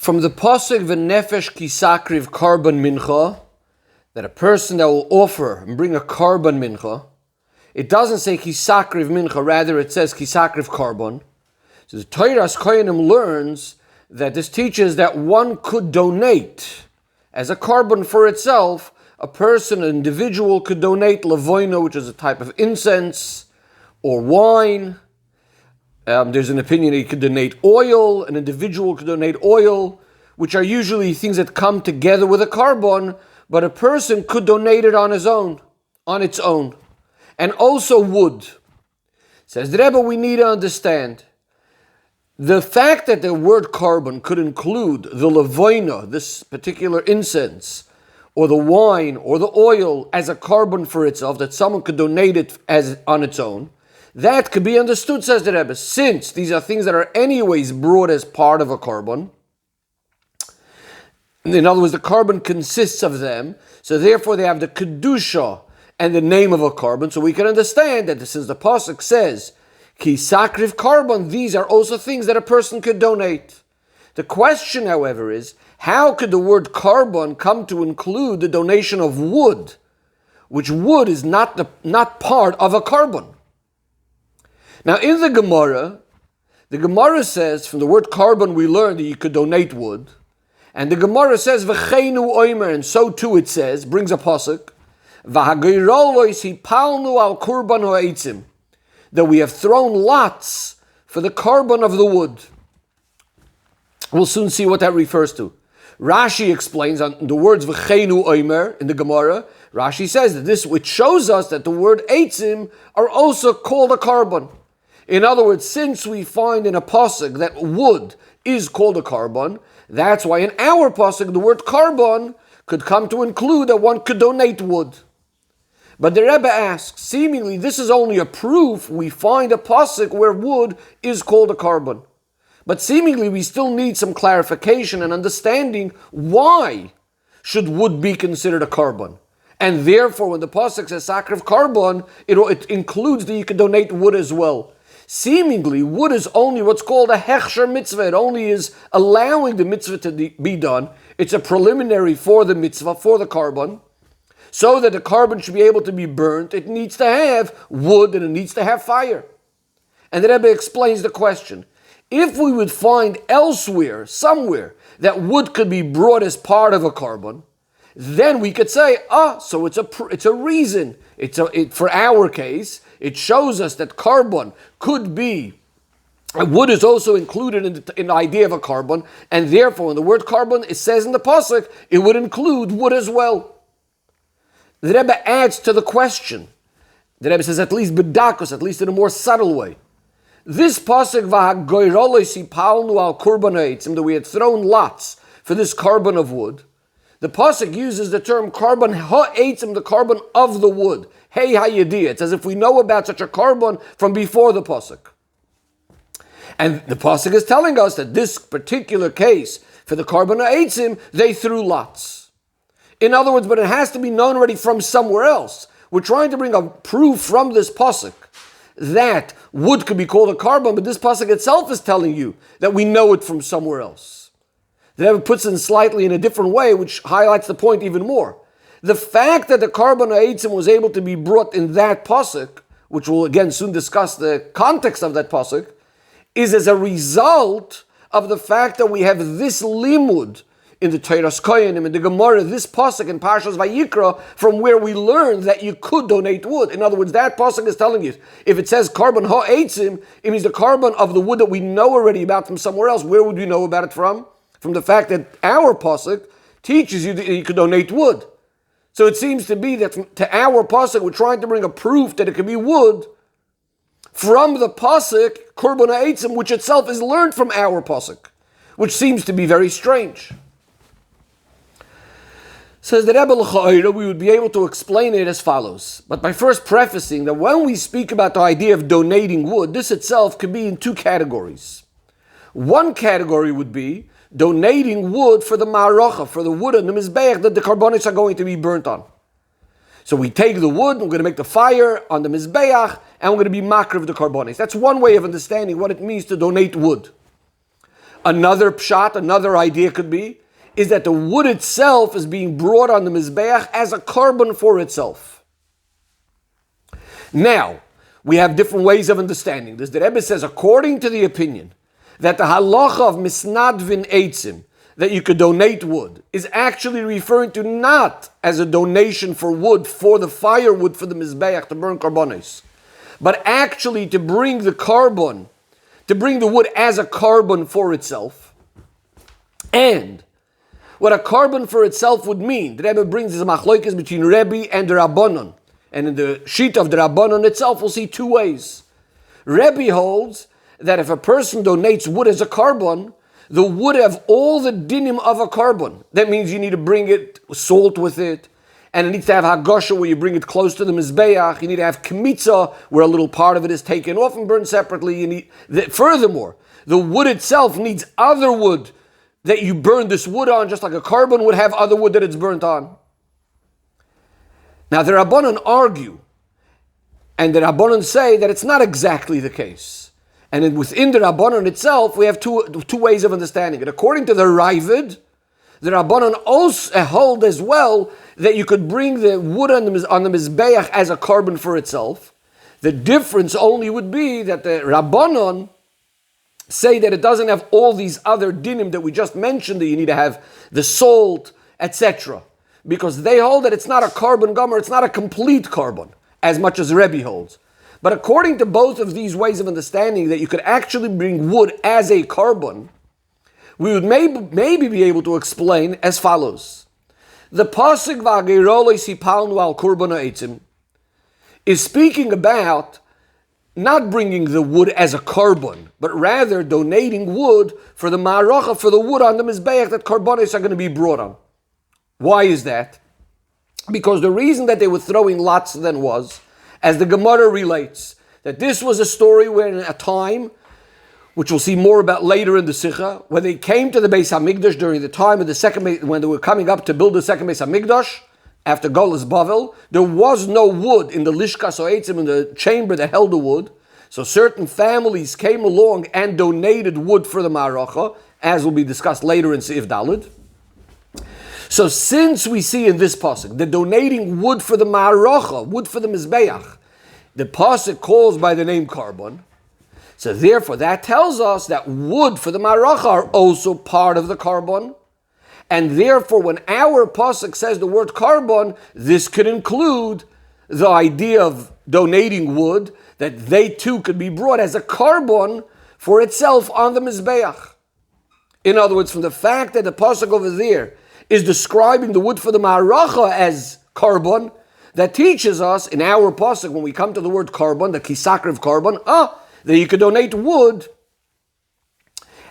From the pasuk v'nefesh kisakriv karban mincha, that a person that will offer and bring a karban mincha, it doesn't say kisakriv mincha, rather it says kisakriv karban. So the Torah's Kohanim learns that this teaches that one could donate as a karban for itself. A person, an individual, could donate lavoino, which is a type of incense, or wine. There's an opinion that you could donate oil. An individual could donate oil, which are usually things that come together with a karban, but a person could donate it on its own. And also wood. Says the Rebbe, we need to understand the fact that the word karban could include the lavoina, this particular incense, or the wine, or the oil as a karban for itself, that someone could donate it as on its own. That could be understood, says the Rebbe, since these are things that are anyways brought as part of a karban. In other words, the karban consists of them, so therefore they have the kedusha and the name of a karban. So we can understand that since the pasuk says ki sakriv karban, these are also things that a person could donate. The question, however, is how could the word karban come to include the donation of wood, which wood is not part of a karban? Now, in the Gemara says, from the word karban we learned that you could donate wood. And the Gemara says, v'cheinu oimer, and so too it says, brings a pasuk, v'hageirolois hipalnu al kurban ha'etzim, that we have thrown lots for the karban of the wood. We'll soon see what that refers to. Rashi explains on the words v'cheinu oimer in the Gemara. Rashi says that this, which shows us that the word eitzim are also called a karban. In other words, since we find in a pasuk that wood is called a karban, that's why in our pasuk the word karban could come to include that one could donate wood. But the Rebbe asks, seemingly this is only a proof we find a pasuk where wood is called a karban. But seemingly we still need some clarification and understanding why should wood be considered a karban. And therefore when the pasuk says sakriv karban, it includes that you can donate wood as well. Seemingly, wood is only what's called a hechsher mitzvah. It only is allowing the mitzvah to be done. It's a preliminary for the mitzvah, for the karban. So that the karban should be able to be burnt, it needs to have wood and it needs to have fire. And the Rebbe explains the question. If we would find elsewhere, somewhere, that wood could be brought as part of a karban, then we could say, so it's a reason. For our case, it shows us that karban could be, wood is also included in the idea of a karban, and therefore in the word karban, it says in the pasuk, it would include wood as well. The Rebbe adds to the question. The Rebbe says at least bedakos, at least in a more subtle way. This pasuk v'hagoyrolois hipalnu al kurban ha'etzim, that we had thrown lots for this karban of wood. The pasuk uses the term karban ha'etzim, the karban of the wood. Hey hayediyah. It's as if we know about such a karban from before the pasuk. And the pasuk is telling us that this particular case, for the karban ha'etzim, they threw lots. In other words, but it has to be known already from somewhere else. We're trying to bring a proof from this pasuk that wood could be called a karban, but this pasuk itself is telling you that we know it from somewhere else. The Rebbe puts it slightly in a different way, which highlights the point even more. The fact that the karban ha'etzim was able to be brought in that pasuk, which we'll again soon discuss the context of that pasuk, is as a result of the fact that we have this limud in the Torah's Kohanim, in the Gemara, this pasuk in Parshas Vayikra, from where we learned that you could donate wood. In other words, that pasuk is telling you, if it says karban ha'etzim, it means the karban of the wood that we know already about from somewhere else. Where would we know about it from? From the fact that our pasuk teaches you that you could donate wood. So it seems to be that to our pasuk, we're trying to bring a proof that it can be wood from the pasuk, karban ha'etzim, which itself is learned from our pasuk, which seems to be very strange. Says the Rebbe l'cha'ira, we would be able to explain it as follows. But by first prefacing that when we speak about the idea of donating wood, this itself could be in two categories. One category would be donating wood for the ma'aracha, for the wood and the mizbeach that the karbonis are going to be burnt on. So we take the wood, we're going to make the fire on the mizbeach, and we're going to be makriv the karbonis. That's one way of understanding what it means to donate wood. Another pshat, another idea could be, is that the wood itself is being brought on the Mizbeach as a carbon for itself. Now, we have different ways of understanding this. The Rebbe says, according to the opinion that the halacha of misnadvin eitzim, that you could donate wood, is actually referring to not as a donation for wood, for the firewood for the Mizbeach to burn karbonos, but actually to bring the carbon, to bring the wood as a carbon for itself. And what a carbon for itself would mean, the Rebbe brings is a machlokes between Rebbe and the Rabbanon. And in the sheet of the Rabbanon itself, we'll see two ways. Rebbe holds that if a person donates wood as a carbon, the wood have all the dinim of a carbon. That means you need to bring it, salt with it, and it needs to have hagasha where you bring it close to the mizbeach. You need to have kmitza where a little part of it is taken off and burned separately. You need furthermore, the wood itself needs other wood that you burn this wood on, just like a carbon would have other wood that it's burnt on. Now the Rabbanon argue, and the Rabbanon say that it's not exactly the case. And within the Rabbanon itself, we have two ways of understanding it. According to the Ravid, the Rabbanon also hold as well that you could bring the wood on the Mizbeach as a carbon for itself. The difference only would be that the Rabbanon say that it doesn't have all these other dinim that we just mentioned, that you need to have the salt, etc. Because they hold that it's not a carbon gomer, it's not a complete carbon, as much as Rebbe holds. But according to both of these ways of understanding that you could actually bring wood as a carbon, we would maybe be able to explain as follows. The pasuk v'agerolos hipalnu al korban ha'etzim is speaking about not bringing the wood as a carbon, but rather donating wood for the ma'aracha, for the wood on the mizbeach that karbonos are going to be brought on. Why is that? Because the reason that they were throwing lots then was, as the Gemara relates, that this was a story where in a time, which we'll see more about later in the Sicha, when they came to the Beis HaMikdash during the time of the second, when they were coming up to build the second Beis HaMikdash, after Golas Bavel, there was no wood in the Lishkas Ha'etzim, in the chamber that held the wood. So certain families came along and donated wood for the Ma'aracha, as will be discussed later in Seif Daled. So since we see in this pasuk the donating wood for the ma'aracha, wood for the mizbeach, the pasuk calls by the name carbon. So therefore that tells us that wood for the ma'aracha are also part of the carbon. And therefore when our pasuk says the word carbon, this could include the idea of donating wood, that they too could be brought as a carbon for itself on the mizbeach. In other words, from the fact that the pasuk over there is describing the wood for the ma'aracha as carbon, that teaches us in our pasuk, when we come to the word carbon, the kisakriv carbon, that you could donate wood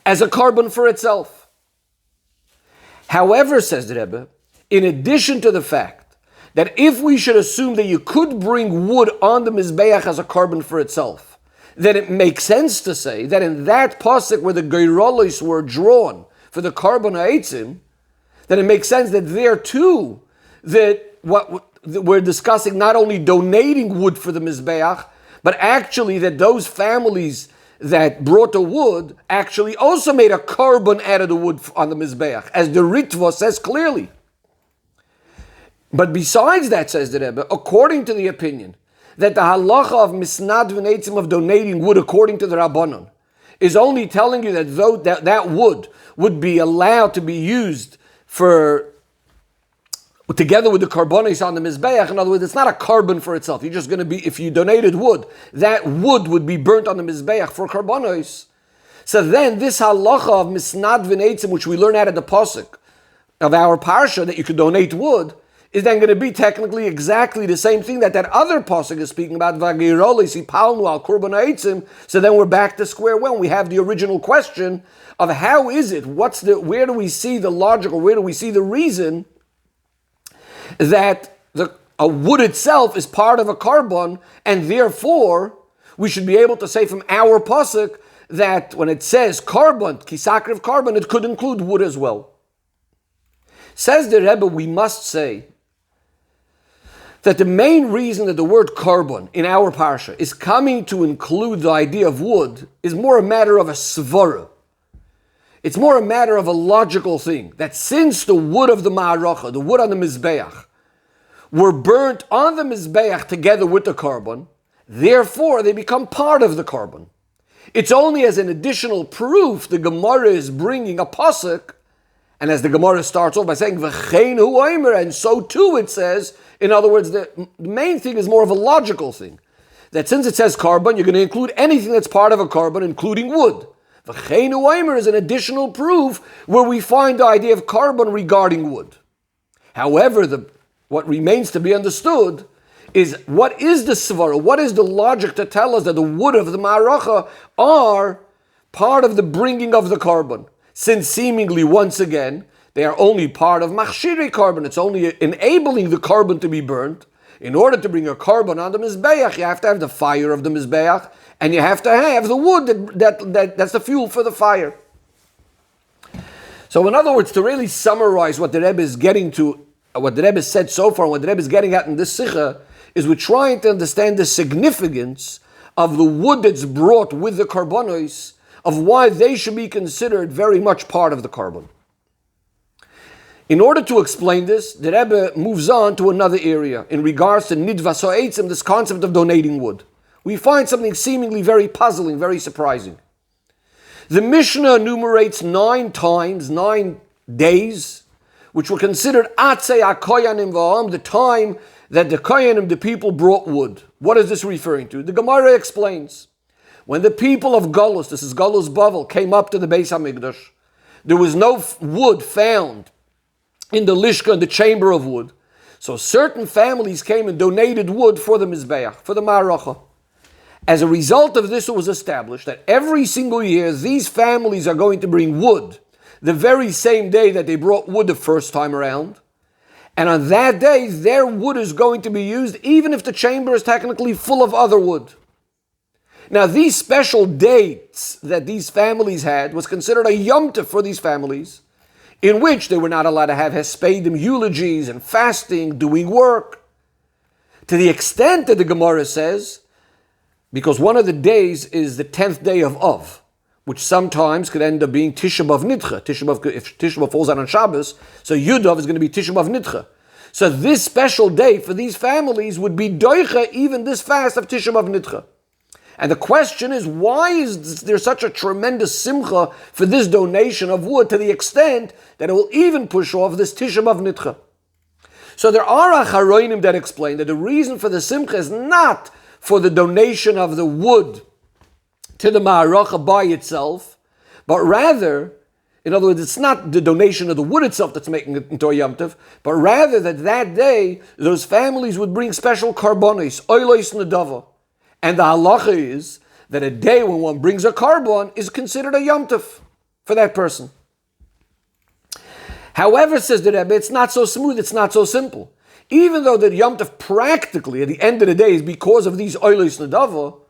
as a carbon for itself. However, says the Rebbe, in addition to the fact that if we should assume that you could bring wood on the mizbeach as a carbon for itself, then it makes sense to say that in that pasuk where the geirolos were drawn for the carbon ha'etzim, then it makes sense that there too, that what we're discussing not only donating wood for the Mizbeach, but actually that those families that brought the wood actually also made a carbon out of the wood on the Mizbeach, as the Ritva says clearly. But besides that, says the Rebbe, according to the opinion that the halacha of misnadvin eitzim, of donating wood according to the Rabbanon, is only telling you that that wood would be allowed to be used for, together with the carbonis on the mizbeach. In other words, it's not a carbon for itself. You're just going to be, if you donated wood, that wood would be burnt on the mizbeach for carbonis. So then this halacha of misnadvin eitzim, which we learn out of the pasuk of our parsha, that you could donate wood, is then going to be technically exactly the same thing that other pasuk is speaking about. Vayikra hipalnu al korban ha'etzim. So then we're back to square one. We have the original question of how is it? Where do we see the logic, or where do we see the reason that a wood itself is part of a carbon, and therefore we should be able to say from our pasuk that when it says carbon, kisakriv carbon, it could include wood as well. Says the Rebbe, we must say that the main reason that the word carbon in our parsha is coming to include the idea of wood is more a matter of a svara. It's more a matter of a logical thing, that since the wood of the ma'aracha, the wood on the mizbeach, were burnt on the mizbeach together with the carbon, therefore they become part of the carbon. It's only as an additional proof the Gemara is bringing a pasuk, and as the Gemara starts off by saying, V'chein hu omer, and so too it says, in other words, the main thing is more of a logical thing. That since it says carbon, you're going to include anything that's part of a carbon, including wood. V'chein hu omer is an additional proof where we find the idea of carbon regarding wood. However, what remains to be understood is what is the svara, what is the logic to tell us that the wood of the ma'aracha are part of the bringing of the carbon, since seemingly, once again, they are only part of machshirei carbon. It's only enabling the carbon to be burnt. In order to bring a carbon on the mizbeach, you have to have the fire of the mizbeach, and you have to have the wood that's the fuel for the fire. So in other words, to really summarize what the Rebbe is getting to, what the Rebbe said so far, and what the Rebbe is getting at in this Sicha, is we're trying to understand the significance of the wood that's brought with the carbonos, of why they should be considered very much part of the carbon. In order to explain this, the Rebbe moves on to another area in regards to nidvas ha'etzim, this concept of donating wood. We find something seemingly very puzzling, very surprising. The Mishnah enumerates 9 times, 9 days, which were considered atzei hakoyanim v'ha'am, the time that the koyanim, the people, brought wood. What is this referring to? The Gemara explains. When the people of Golus, this is Golus Bavel, came up to the Beis HaMikdash, there was no wood found in the Lishka, in the chamber of wood. So certain families came and donated wood for the Mizbeach, for the Ma'aracha. As a result of this, it was established that every single year, these families are going to bring wood the very same day that they brought wood the first time around. And on that day, their wood is going to be used, even if the chamber is technically full of other wood. Now, these special dates that these families had was considered a Yom Tov for these families, in which they were not allowed to have hespedim, eulogies, and fasting, doing work. To the extent that the Gemara says, because one of the days is the 10th day of Av, which sometimes could end up being Tisha B'Av Nidcha. If Tisha B'Av falls out on Shabbos, so Yud Av is going to be Tisha B'Av Nidcha. So this special day for these families would be doicha, even this fast of Tisha B'Av Nidcha. And the question is, why is there such a tremendous simcha for this donation of wood to the extent that it will even push off this Tisha B'Av Nidcha? So there are acharonim that explain that the reason for the simcha is not for the donation of the wood to the ma'aracha by itself, but rather, in other words, it's not the donation of the wood itself that's making it into a Yom Tov, but rather that day, those families would bring special karbonis, oilos nedava. And the halacha is that a day when one brings a carbon is considered a Yom Tov for that person. However, says the Rebbe, it's not so smooth, it's not so simple. Even though the Yom Tov practically at the end of the day is because of these oilos nedava,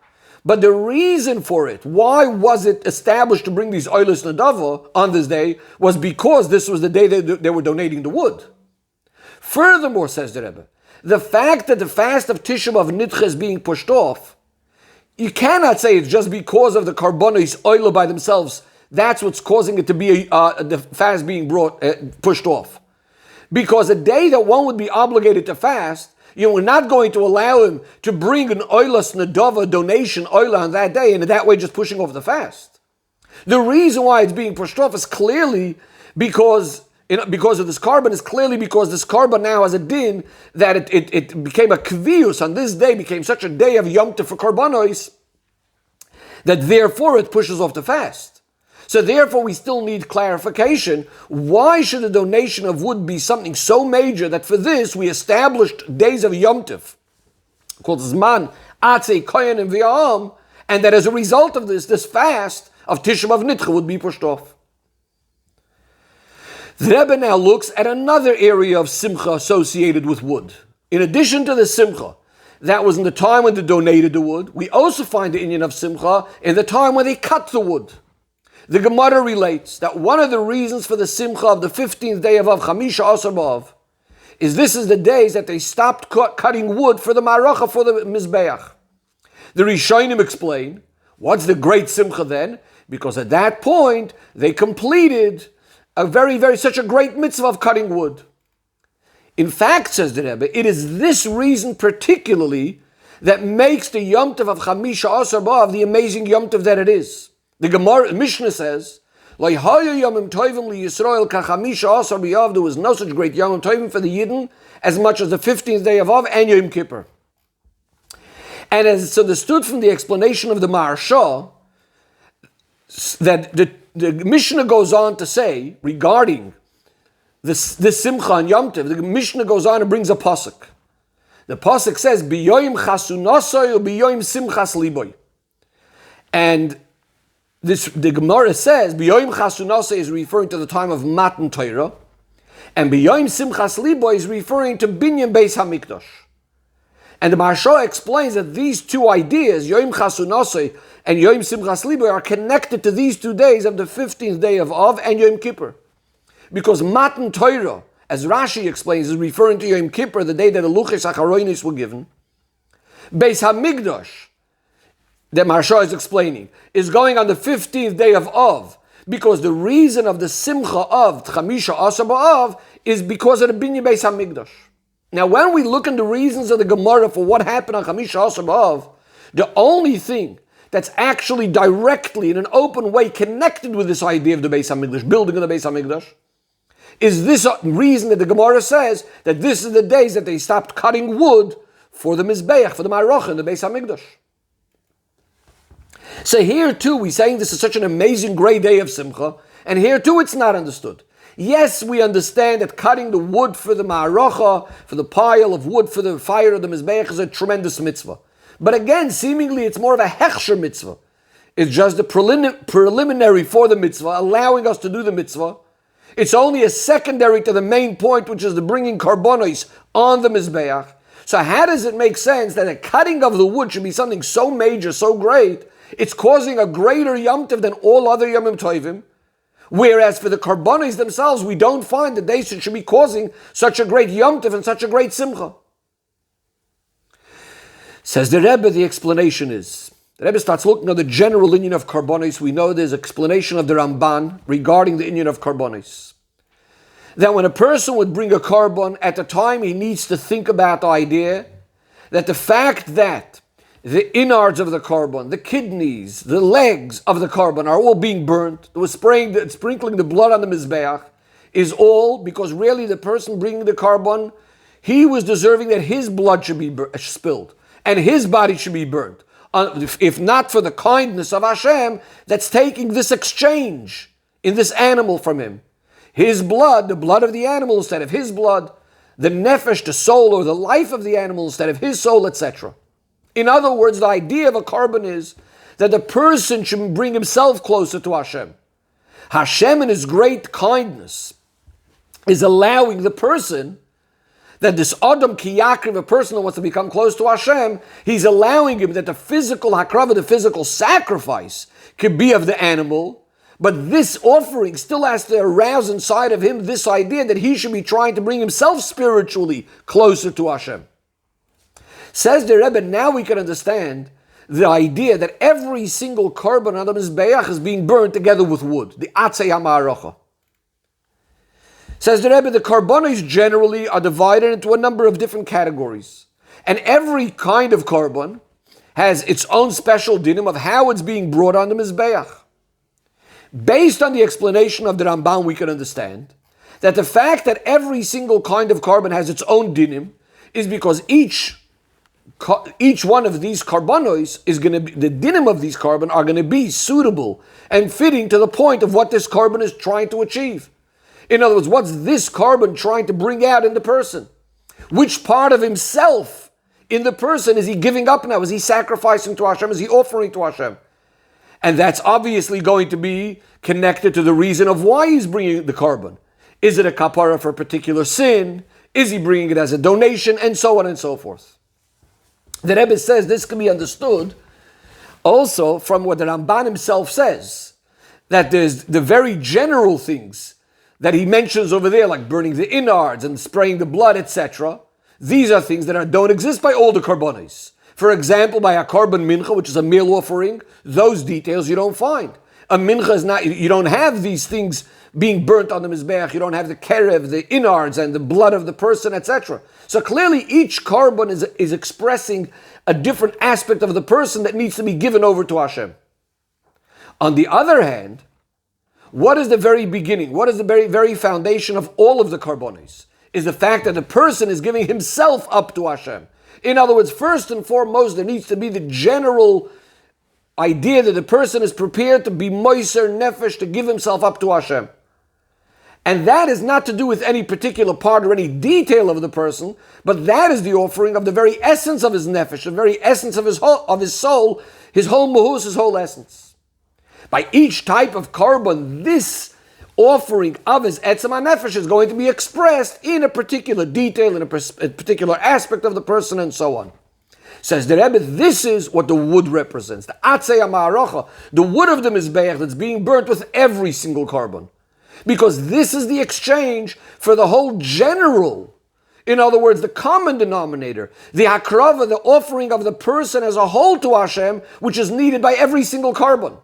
but the reason for it, why was it established to bring these oilos nedava on this day, was because this was the day they were donating the wood. Furthermore, says the Rebbe, the fact that the fast of Tisha B'Av Nidcha is being pushed off, you cannot say it's just because of the karbonos oil by themselves. That's what's causing it to be the fast being pushed off. Because a day that one would be obligated to fast, we're not going to allow him to bring an oilas nedava donation oil on that day, and in that way just pushing off the fast. The reason why it's being pushed off is clearly because of this carbon, is clearly because this carbon now has a din that it became a kvius on this day, became such a day of Yom Tov for karbonos, that therefore it pushes off the fast. So therefore we still need clarification. Why should the donation of wood be something so major that for this we established days of Yom Tov, called Zman, Atzei, Kohen, and V'Yam, and that as a result of this fast of Tisha B'Av Nidcha would be pushed off? The Rebbe now looks at another area of simcha associated with wood. In addition to the simcha that was in the time when they donated the wood, we also find the inyan of simcha in the time when they cut the wood. The Gemara relates that one of the reasons for the simcha of the 15th day of Av, Chamisha Asar B'Av, is this is the days that they stopped cutting wood for the ma'aracha, for the mizbeach. The Rishonim explain, what's the great simcha then? because at that point they completed such a great mitzvah of cutting wood. In fact, says the Rebbe, it is this reason particularly that makes the Yom Tov of Chamisha Asar B'Av the amazing Yom Tov that it is. The Gemara Mishnah says, there was no such great Yom Tovim for the Yidden as much as the 15th day of Av and Yom Kippur. And as it's understood from the explanation of the Maharsha, that the Mishnah goes on to say regarding this Simcha and Yom Tov, the Mishnah goes on and brings a pasuk. The pasuk says, "B'yoyim chasunasoi u'b'yoyim simchas liboy," and the Gemara says, "B'yoyim chasunasoi" is referring to the time of Matan Torah, and "B'yoyim simchas liboy" is referring to Binyan Beis Hamikdash. And the Maharsha explains that these two ideas, Yoim Chasunasoi and Yoim Simchas Liboy, are connected to these 2 days of the 15th day of Av and Yom Kippur. Because Matan Torah, as Rashi explains, is referring to Yom Kippur, the day that the Luchos HaCharonos were given. Beis HaMikdash, that Maharsha is explaining, is going on the 15th day of Av, because the reason of the Simcha of Chamisha Asar B'Av is because of the Binyan Beis HaMikdash. Now, when we look in the reasons of the Gemara for what happened on Chamisha Asar B'Av, the only thing that's actually directly in an open way connected with this idea of the Beis HaMikdash, building of the Beis HaMikdash, is this reason that the Gemara says that this is the days that they stopped cutting wood for the Mizbeach, for the Ma'arocha in the Beis HaMikdash. So here too, we're saying this is such an amazing great day of Simcha, and here too it's not understood. Yes, we understand that cutting the wood for the Ma'arocha, for the pile of wood for the fire of the Mizbeach, is a tremendous mitzvah. But again, seemingly it's more of a hechsher mitzvah. It's just the preliminary for the mitzvah, allowing us to do the mitzvah. It's only a secondary to the main point, which is the bringing karbonos on the Mizbeach. So how does it make sense that the cutting of the wood should be something so major, so great, it's causing a greater Yom Tov than all other Yomim Tovim? Whereas for the karbonos themselves, we don't find that they should be causing such a great Yom Tov and such a great Simcha. Says the Rebbe, the explanation is, the Rebbe starts looking at the general inyan of karbonos. We know there's explanation of the Ramban regarding the inyan of karbonos. That when a person would bring a carbon, at the time he needs to think about the idea that the fact that the innards of the carbon, the kidneys, the legs of the carbon are all being burnt. It was sprinkling the blood on the Mizbeach is all because really the person bringing the carbon, he was deserving that his blood should be spilled and his body should be burnt. If not for the kindness of Hashem that's taking this exchange in this animal from him. His blood, the blood of the animal instead of his blood, the nefesh, the soul or the life of the animal instead of his soul, etc. In other words, the idea of a carbon is that the person should bring himself closer to Hashem. Hashem in His great kindness is allowing the person, that this Adam ki yakriv, a person that wants to become close to Hashem, He's allowing him that the physical hakrava, the physical sacrifice, could be of the animal, but this offering still has to arouse inside of him this idea that he should be trying to bring himself spiritually closer to Hashem. Says the Rebbe, now we can understand the idea that every single carbon on the Mizbeach is being burned together with wood, the Atzei HaMa'arocha. Says the Rebbe, the carbonos generally are divided into a number of different categories. And every kind of carbon has its own special dinim of how it's being brought on the Mizbeach. Based on the explanation of the Ramban, we can understand that the fact that every single kind of carbon has its own dinim is because each one of these carbonos is going to be, the dinim of these carbon are going to be suitable and fitting to the point of what this carbon is trying to achieve. In other words, what's this carbon trying to bring out in the person? Which part of himself in the person is he giving up now? Is he sacrificing to Hashem? Is he offering to Hashem? And that's obviously going to be connected to the reason of why he's bringing the carbon. Is it a kapara for a particular sin? Is he bringing it as a donation? And so on and so forth. The Rebbe says this can be understood also from what the Ramban himself says, that there's the very general things that he mentions over there, like burning the innards and spraying the blood, etc. These are things that don't exist by all the carbonos. For example, by a carbon mincha, which is a meal offering, those details you don't find. A mincha is not, you don't have these things being burnt on the mizbeach. You don't have the kerev, the innards, and the blood of the person, etc. So clearly each carbon is expressing a different aspect of the person that needs to be given over to Hashem. On the other hand, what is the very beginning? What is the very foundation of all of the carbonis? Is the fact that the person is giving himself up to Hashem. In other words, first and foremost, there needs to be the general idea that the person is prepared to be moiser nefesh, to give himself up to Hashem. And that is not to do with any particular part or any detail of the person, but that is the offering of the very essence of his nefesh, the very essence of his soul, his whole muhus, his whole essence. By each type of carbon, this offering of his etzem nefesh is going to be expressed in a particular detail, in a particular aspect of the person, and so on. Says the Rebbe, this is what the wood represents. The atzei ha'ma'aracha, the wood of the mizbeach that's being burnt with every single carbon. Because this is the exchange for the whole general, in other words, the common denominator, the hakrava, the offering of the person as a whole to Hashem, which is needed by every single carbon.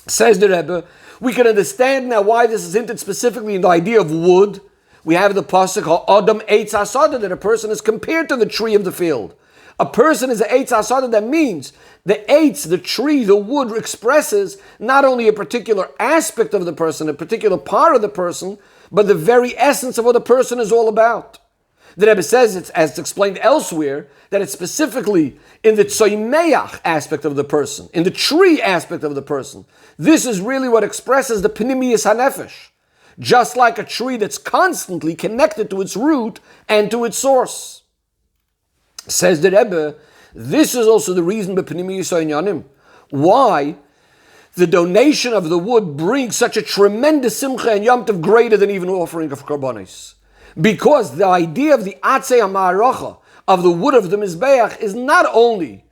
Says the Rebbe, we can understand now why this is hinted specifically in the idea of wood. We have the pasuk, Adam eitz hasada, that a person is compared to the tree of the field. A person is an eitz hasada, that means the eitz, the tree, the wood expresses not only a particular aspect of the person, a particular part of the person, but the very essence of what the person is all about. The Rebbe says, it's, as it's explained elsewhere, that it's specifically in the tzoimeach aspect of the person, in the tree aspect of the person. This is really what expresses the pnimiyus hanefesh. Just like a tree that's constantly connected to its root and to its source. Says the Rebbe, this is also the reason why the donation of the wood brings such a tremendous simcha and yom tov greater than even offering of karbonis. Because the idea of the atzei ha'ma'aracha, of the wood of the mizbeach, is not only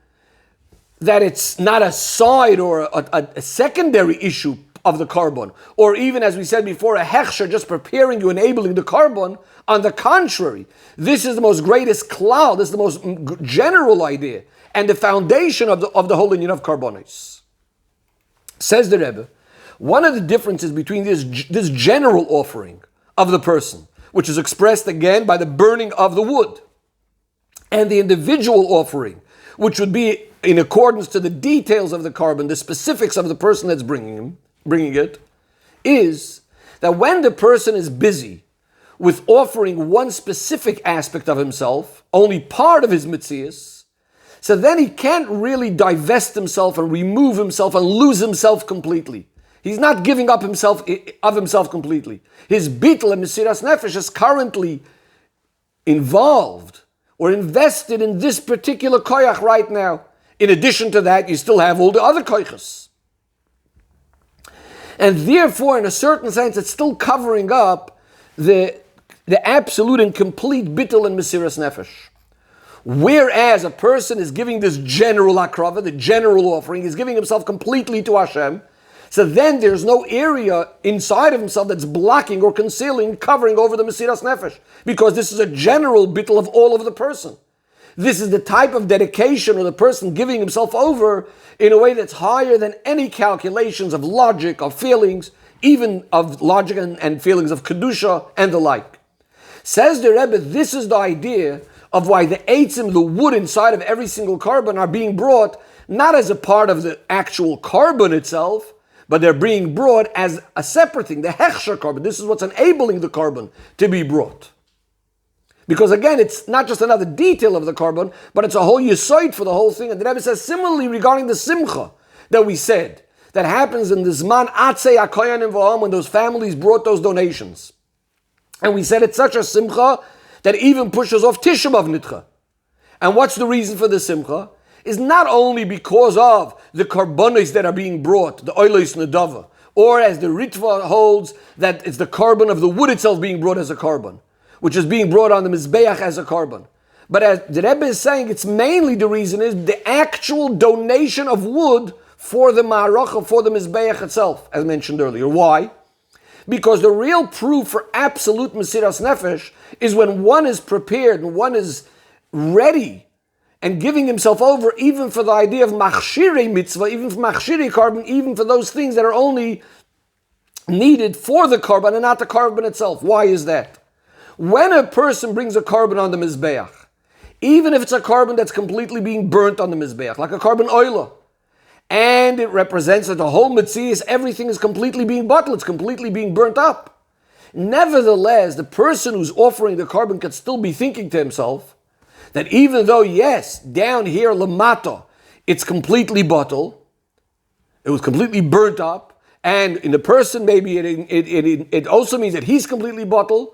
that it's not a side or a secondary issue of the carbon, or even, as we said before, a hechsher just preparing you, enabling the carbon. On the contrary, this is the most greatest cloud, this is the most general idea, and the foundation of the whole union of carbonis. Says the Rebbe, one of the differences between this general offering of the person, which is expressed again by the burning of the wood, and the individual offering, which would be in accordance to the details of the carbon, the specifics of the person that's bringing it, is that when the person is busy with offering one specific aspect of himself, only part of his mitzias, so then he can't really divest himself and remove himself and lose himself completely. He's not giving up himself completely. His bittul and mesiras nefesh is currently involved or invested in this particular koyach right now. In addition to that, you still have all the other koyachas. And therefore, in a certain sense, it's still covering up the absolute and complete bittul and mesiras nefesh. Whereas a person is giving this general akrava, the general offering, is giving himself completely to Hashem, so then there's no area inside of himself that's blocking or concealing, covering over the mesiras nefesh, because this is a general bittul of all of the person. This is the type of dedication of the person giving himself over in a way that's higher than any calculations of logic, of feelings, even of logic and feelings of kedusha and the like. Says the Rebbe, this is the idea of why the eitzim, the wood inside of every single carbon, are being brought not as a part of the actual carbon itself, but they're being brought as a separate thing, the hechsher carbon. This is what's enabling the carbon to be brought. Because again, it's not just another detail of the carbon, but it's a whole yisoid for the whole thing. And the Rebbe says similarly regarding the simcha that we said, that happens in the zman atzei hakoyanim v'ha'am, when those families brought those donations. And we said it's such a simcha that even pushes off Tisha B'Av Nidcha. And what's the reason for the simcha? Is not only because of the karbonis that are being brought, the oilos nedava, or as the Ritva holds, that it's the carbon of the wood itself being brought as a carbon, which is being brought on the Mizbeach as a carbon. But as the Rebbe is saying, it's mainly the reason is the actual donation of wood for the Ma'aracha, for the Mizbeach itself, as mentioned earlier. Why? Because the real proof for absolute Mesiras Nefesh is when one is prepared and one is ready and giving himself over even for the idea of machshirei mitzvah, even for machshirei carbon, even for those things that are only needed for the carbon and not the carbon itself. Why is that? When a person brings a carbon on the mizbeach, even if it's a carbon that's completely being burnt on the mizbeach, like a carbon oila, and it represents that the whole mitzias, everything is completely being bottled, it's completely being burnt up. Nevertheless, the person who's offering the carbon could still be thinking to himself that even though, yes, down here, lamata, it's completely bottled, it was completely burnt up, and in the person, maybe it also means that he's completely bottled,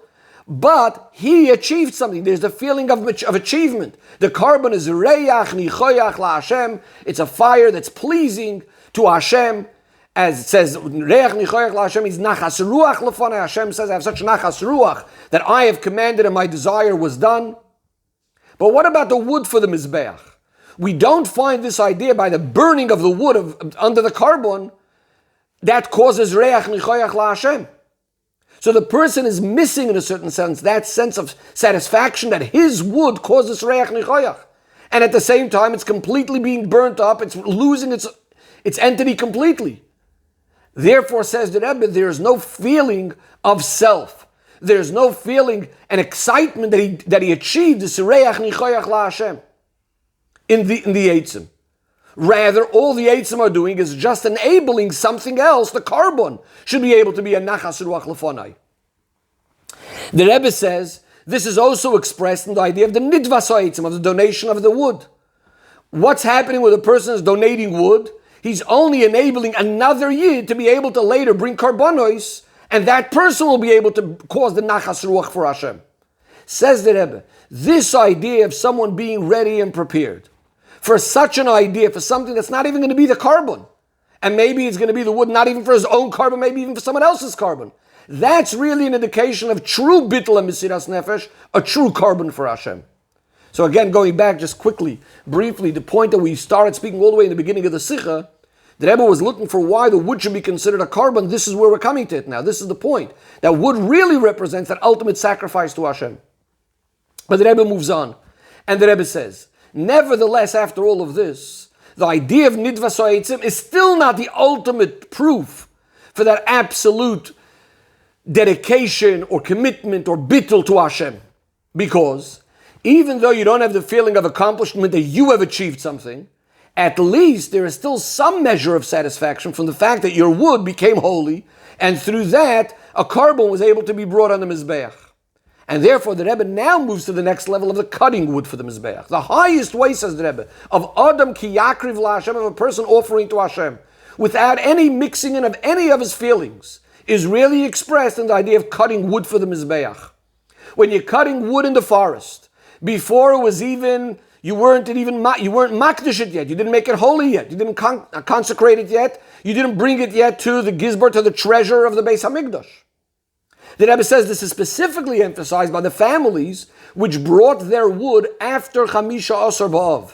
but he achieved something. There's the feeling of achievement. The carbon is reyach nichoyach la Hashem. It's a fire that's pleasing to Hashem. As it says, reyach nichoyach la Hashem is nachas ruach lefanei. Hashem says, I have such nachas ruach that I have commanded and my desire was done. But what about the wood for the mizbeach? We don't find this idea by the burning of the wood under the carbon that causes reyach nichoyach la Hashem. So the person is missing, in a certain sense, that sense of satisfaction that his wood causes reyach nichoyach. And at the same time, it's completely being burnt up, it's losing its entity completely. Therefore, says the Rebbe, there is no feeling of self. There's no feeling and excitement that he achieved this reyach nichoyach la Hashem in the eitzim. Rather, all the eitzim are doing is just enabling something else. The carbon should be able to be a nachas ruach lefanai. The Rebbe says this is also expressed in the idea of the nidvas ha'eitzim, of the donation of the wood. What's happening when a person is donating wood? He's only enabling another yid to be able to later bring karbonos, and that person will be able to cause the nachas ruach for Hashem. Says the Rebbe, this idea of someone being ready and prepared for such an idea, for something that's not even going to be the carbon, and maybe it's going to be the wood, not even for his own carbon, maybe even for someone else's carbon. That's really an indication of true bittul and mesiras nefesh, a true carbon for Hashem. So again, going back just quickly, briefly, the point that we started speaking all the way in the beginning of the Sicha, the Rebbe was looking for why the wood should be considered a carbon. This is where we're coming to it now. This is the point. That wood really represents that ultimate sacrifice to Hashem. But the Rebbe moves on, and the Rebbe says, nevertheless, after all of this, the idea of nidvas ha'eitzim is still not the ultimate proof for that absolute dedication or commitment or bittul to Hashem. Because even though you don't have the feeling of accomplishment that you have achieved something, at least there is still some measure of satisfaction from the fact that your wood became holy, and through that, a carbon was able to be brought on the mizbeach. And therefore, the Rebbe now moves to the next level of the cutting wood for the Mizbeach. The highest way, says the Rebbe, of Adam ki yakriv la Hashem, of a person offering to Hashem, without any mixing in of any of his feelings, is really expressed in the idea of cutting wood for the Mizbeach. When you're cutting wood in the forest, before it was even, you weren't makdish it yet, you didn't make it holy yet, you didn't consecrate it yet, you didn't bring it yet to the gizbar, to the treasure of the Beis HaMikdash. The Rebbe says this is specifically emphasized by the families which brought their wood after Chamisha Asar B'Av.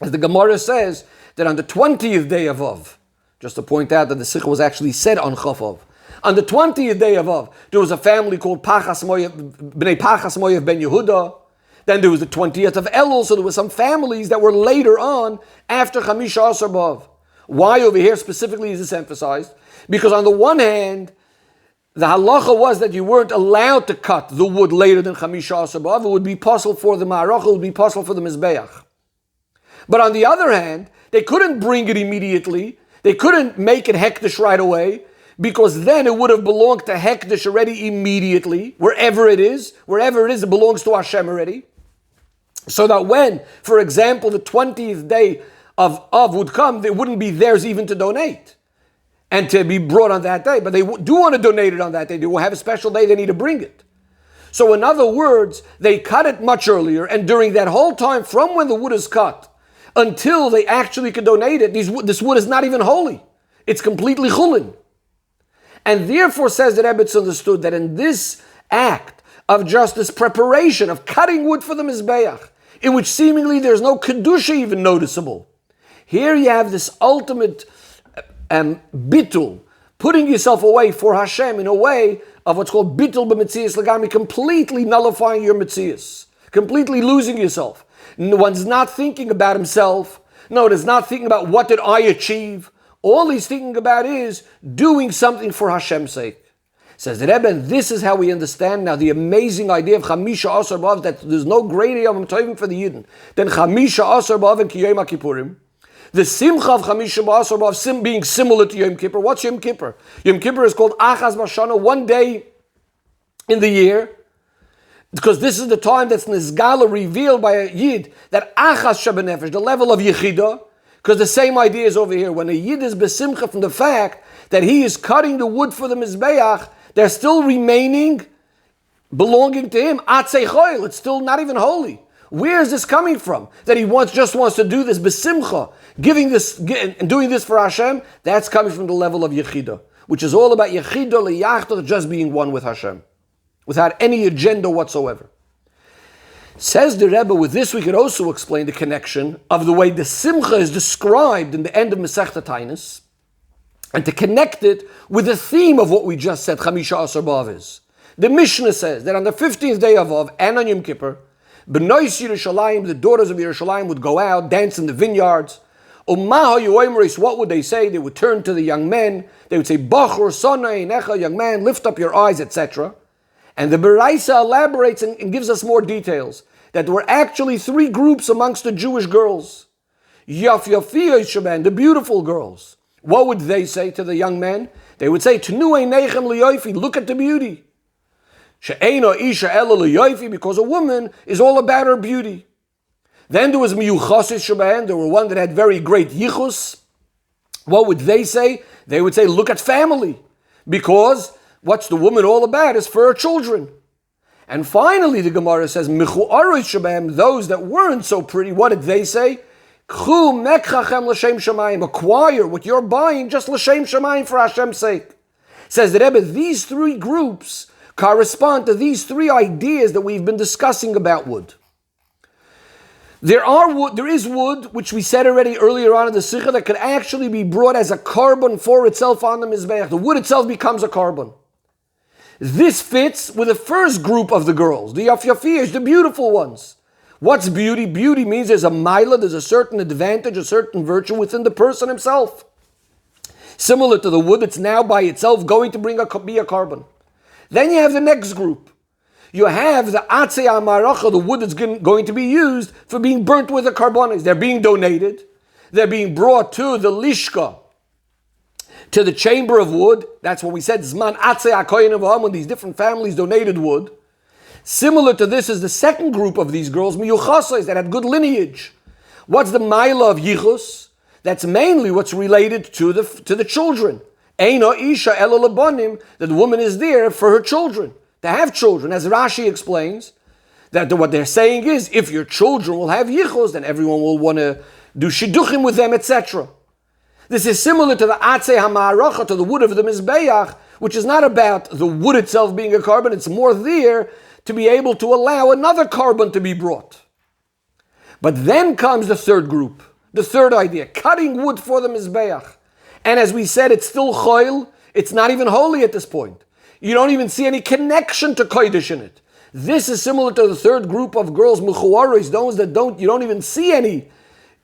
As the Gemara says, that on the 20th day of Av, just to point out that the Sicha was actually said on Chaf Av, on the 20th day of Av, there was a family called Bnei Pachas Moyev Ben Yehuda. Then there was the 20th of Elul, so there were some families that were later on after Chamisha Asar B'Av. Why over here specifically is this emphasized? Because on the one hand, the halacha was that you weren't allowed to cut the wood later than Chamisha Asar B'Av. It would be possible for the Ma'arach, it would be possible for the Mizbeach. But on the other hand, they couldn't bring it immediately. They couldn't make it Hekdesh right away, because then it would have belonged to Hekdesh already immediately. Wherever it is, it belongs to Hashem already. So that when, for example, the 20th day of Av would come, it wouldn't be theirs even to donate and to be brought on that day. But they do want to donate it on that day. They will have a special day they need to bring it. So in other words, they cut it much earlier, and during that whole time, from when the wood is cut until they actually could donate it, this wood is not even holy. It's completely chulin. And therefore, says the Rebbe, it's understood that in this act of just this preparation of cutting wood for the Mizbeach, in which seemingly there's no kedusha even noticeable, here you have this ultimate bitul, putting yourself away for Hashem in a way of what's called bitul b'metzias legami, completely nullifying your metzias. completely losing yourself. One's not thinking about himself. No, it is not thinking about what did I achieve. All he's thinking about is doing something for Hashem's sake. Says the Rebbe, and this is how we understand now the amazing idea of Chamisha Asar B'Av, that there's no greater Yom Tovim for the Yidden than Chamisha Asar B'Av and Ki Yom HaKippurim. The Simcha of Chamisha Asar B'Av being similar to Yom Kippur. What's Yom Kippur? Yom Kippur is called Achaz B'Shana, one day in the year, because this is the time that's Nizgala, revealed by a Yid, that Achaz Shabanefesh, the level of Yechidah, because the same idea is over here. When a Yid is besimcha from the fact that he is cutting the wood for the Mizbeach, they're still remaining, belonging to him. Atzei choil, it's still not even holy. Where is this coming from? That he just wants to do this besimcha, and doing this for Hashem? That's coming from the level of Yechidah, which is all about Yechidah liyachdah, just being one with Hashem, without any agenda whatsoever. Says the Rebbe, with this we could also explain the connection of the way the Simcha is described in the end of Masechta Tainis, and to connect it with the theme of what we just said, Chamisha Asar B'Av is. The Mishnah says that on the 15th day of Av, and on Yom Kippur, B'nois Yerushalayim, the daughters of Yerushalayim, would go out, dance in the vineyards. What would they say? They would turn to the young men. They would say, Bachur, Sona, Einecha, young man, lift up your eyes, etc. And the Beraisa elaborates and gives us more details, that there were actually three groups amongst the Jewish girls. Yaf Yafiyah Shaban, the beautiful girls. What would they say to the young men? They would say, Tnu Einechem Liyofi, look at the beauty. She'eino Isha Ela Liyofi, because a woman is all about her beauty. Then there was Miyuchasis Shaban, there were one that had very great yichus. What would they say? They would say, look at family, because what's the woman all about is for her children. And finally, the Gemara says, those that weren't so pretty, what did they say? Acquire what you're buying just l'shem shamayim, for Hashem's sake. Says the Rebbe, these three groups correspond to these three ideas that we've been discussing about wood. There is wood, which we said already earlier on in the Sicha, that could actually be brought as a carbon for itself on the Mizbeach. The wood itself becomes a carbon. This fits with the first group of the girls, the Yafyafiyas, the beautiful ones. What's beauty? Beauty means there's a mila, there's a certain advantage, a certain virtue within the person himself. Similar to the wood, it's now by itself going to be a carbon. Then you have the next group. You have the Atzei Amaracha, the wood that's going to be used for being burnt with the carbonates. They're being donated. They're being brought to the Lishka, to the chamber of wood. That's what we said, Zman Atzei HaKoyin Avaham, when these different families donated wood. Similar to this is the second group of these girls, Miyuchasais, that had good lineage. What's the Maila of Yichus? That's mainly what's related to the children. Eino Isha Ela Labanim, that the woman is there for her children, to have children. As Rashi explains, that what they're saying is, if your children will have Yichus, then everyone will want to do Shidduchim with them, etc. This is similar to the Atzei HaMa'aracha, to the wood of the Mizbeach, which is not about the wood itself being a carbon, it's more there to be able to allow another carbon to be brought. But then comes the third group, the third idea, cutting wood for the Mizbeach. And as we said, it's still choil, it's not even holy at this point. You don't even see any connection to Kodesh in it. This is similar to the third group of girls, Mechuaris, those that you don't even see any,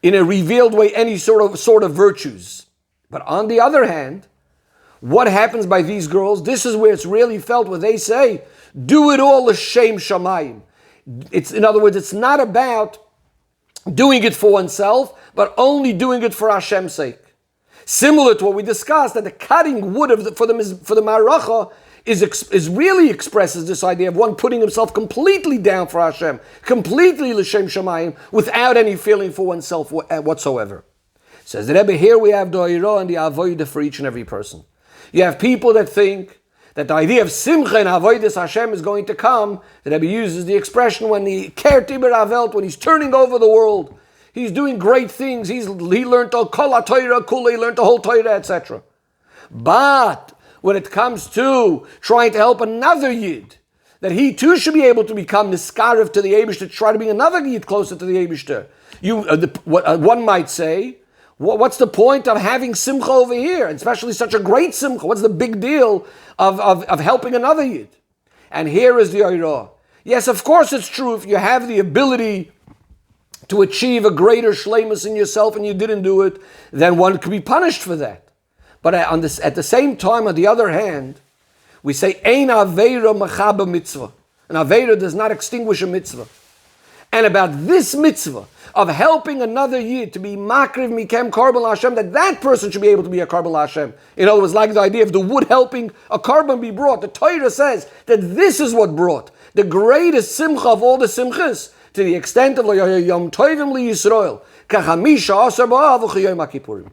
in a revealed way, any sort of virtues. But on the other hand, what happens by these girls? This is where it's really felt, where they say, do it all l'shem shamayim. In other words, it's not about doing it for oneself, but only doing it for Hashem's sake. Similar to what we discussed, that the cutting wood for the maracha is really expresses this idea of one putting himself completely down for Hashem, completely l'shem shamayim, without any feeling for oneself whatsoever. Says the Rebbe, here we have the Oirah and the Avodah for each and every person. You have people that think that the idea of Simcha and Avodas Hashem is going to come. The Rebbe uses the expression when the Ker Tiber Avelt, when he's turning over the world, he's doing great things. He learned the Kol HaTorah Kula, he learned the whole Torah, etc. But when it comes to trying to help another Yid, that he too should be able to become Niskarev to the Eibishter, to try to bring another Yid closer to the Eibishter. One might say, what's the point of having Simcha over here, and especially such a great Simcha? What's the big deal of helping another Yid? And here is the Oirah. Yes, of course it's true. If you have the ability to achieve a greater shleimus in yourself and you didn't do it, then one could be punished for that. But at the same time, on the other hand, we say, Ein Aveira Machaba Mitzvah. An Aveira does not extinguish a mitzvah. And about this mitzvah of helping another yid to be makriv mikem karbon Hashem, that person should be able to be a karbon Hashem. In other words, like the idea of the wood helping a karbon be brought. The Torah says that this is what brought the greatest simcha of all the simchas, to the extent of Yom Tovim li Yisrael, kachamisha asar ba'av u'chayom HaKippurim.